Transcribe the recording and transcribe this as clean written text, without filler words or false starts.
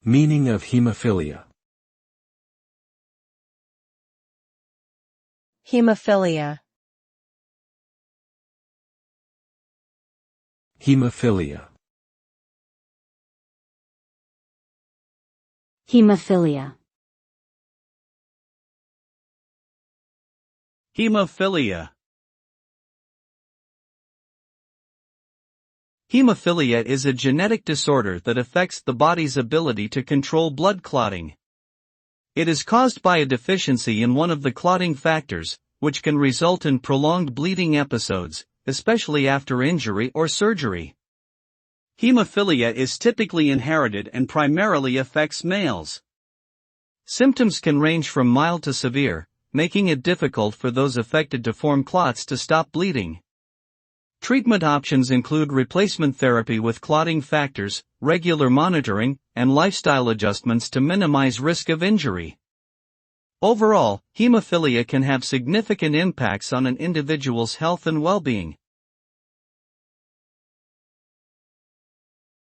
Meaning of haemophilia. Haemophilia. Haemophilia. Haemophilia. Haemophilia. Haemophilia is a genetic disorder that affects the body's ability to control blood clotting. It is caused by a deficiency in one of the clotting factors, which can result in prolonged bleeding episodes, especially after injury or surgery. Haemophilia is typically inherited and primarily affects males. Symptoms can range from mild to severe, making it difficult for those affected to form clots to stop bleeding. Treatment options include replacement therapy with clotting factors, regular monitoring, and lifestyle adjustments to minimize risk of injury. Overall, haemophilia can have significant impacts on an individual's health and well-being.